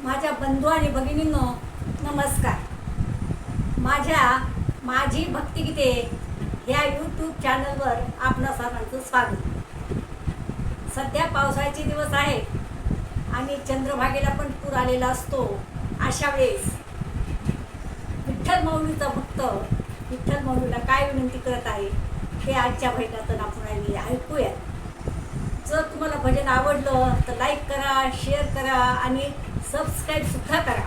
माझ्या बंधू आणि भगिनींनो नमस्कार. माझी भक्तिगीते ह्या यूट्यूब चॅनलवर आपणा सर्वांचं स्वागत. सध्या पावसाळ्याचे दिवस आहेत आणि चंद्रभागेला पण पूर आलेला असतो. अशा वेळेस विठ्ठल माऊलीचा भक्त विठ्ठल माऊलीला काय विनंती करत आहे हे आजच्या भजनातून आपण ऐकूया. जर तुम्हाला भजन आवडलं तर लाईक करा, शेअर करा आणि सबस्क्राईब सुद्धा करा.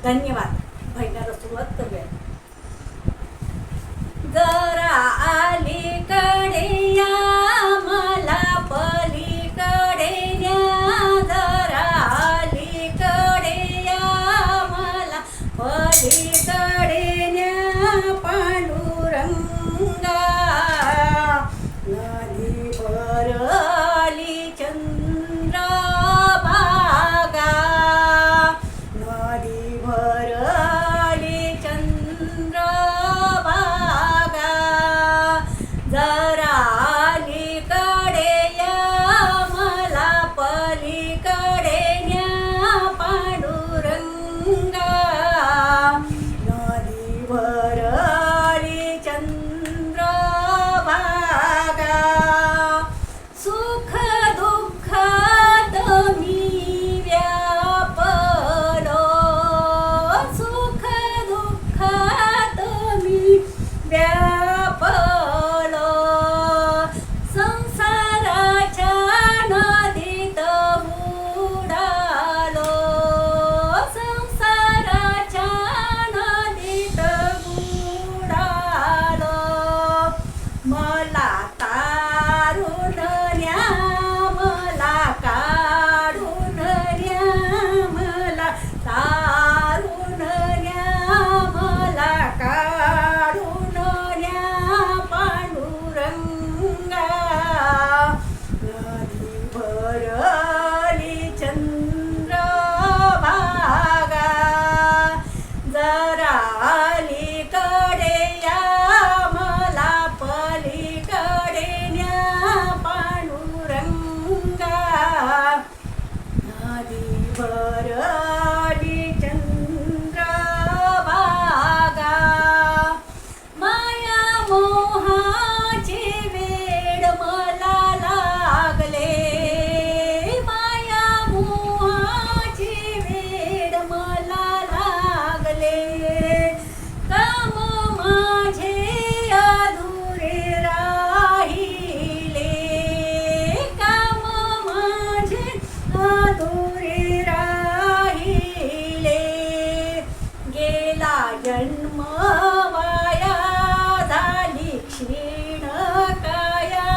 धन्यवाद. भजनाला सुरुवात करूया. जरा अलीकडे या मला पलीकडे न्या, जरा अलीकडे या मला पलीकडे न्या. पांडुरंगा नदी भरली चंद्रभागा, नदी भरली चंद्रभागा. जरा अलीकडे या मला पलीकडे न्या. पांडुरंगा नदी भरली चंद्रभागा. सुख दुःखात मी व्यापलो, सुख दुःखात मी व्यापलो. संसाराच्या नदीत बुडालो, संसाराच्या नदीत बुडालो. मला तारून न्या, मला काढून न्या, मला तारून न्या, मला काढून न्या. पांडुरंगा नदी भरली चंद्रभागा. जरा अलीकडे या मला पलीकडे न्या. पांडुरंगा नदी भरली चंद्रभागा. माया मोहाचे वेड मला लागले, माया मोहाचे वेड मला लागले. काम माझे अधुरे राहिले, काम माझे अधुरे राहिले. गेला जन्म वाया झाली क्षीण काया,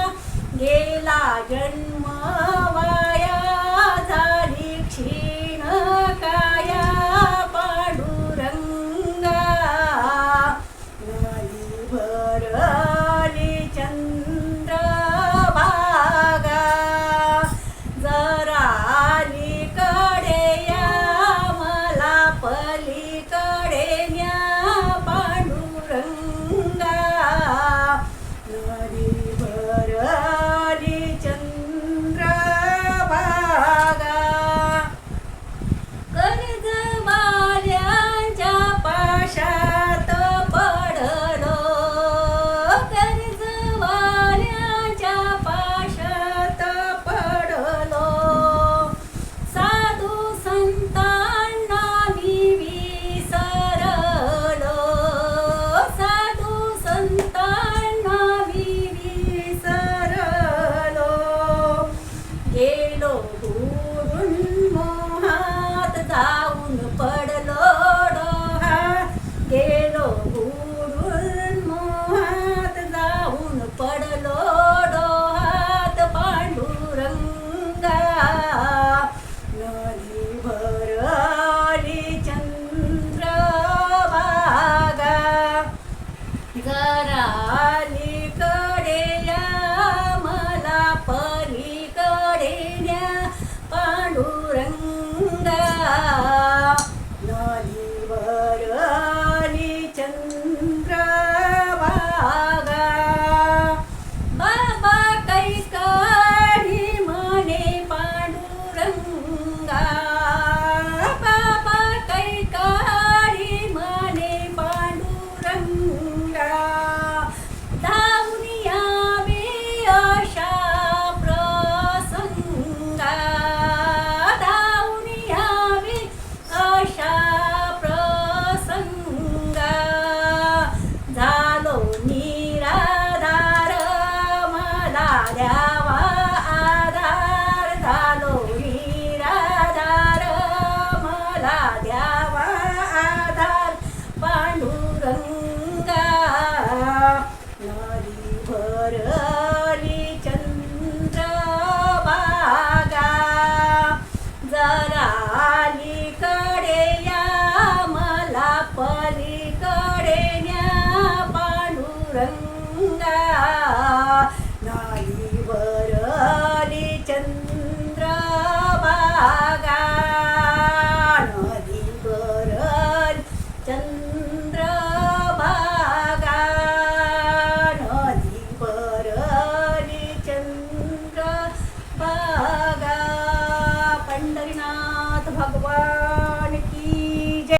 गेला जन्म वाया झाली क्षीण काया. पांडुरंगा नदी भरली चंद्रभागा. जरा अलीकडे या मला पलीकडे न्या. पांडुरंगा नदी भरली चंद्रभागा. कर्जवाल्यांच्या पाशात पडलो, कर्जवाल्यांच्या पाशात पडलो. साधू संतांना मी विसरलो, साधू संतांना मी विसरलो. गेलो बुडून मोहात जाऊन पडलो डोहात, गेलो बुडून मोहात जाऊन पडलो डोहात. पांडुरंगा नदी भरली चंद्रभागा. जरा अलीकडे या मला पलीकडे न्या. पांडुरंगा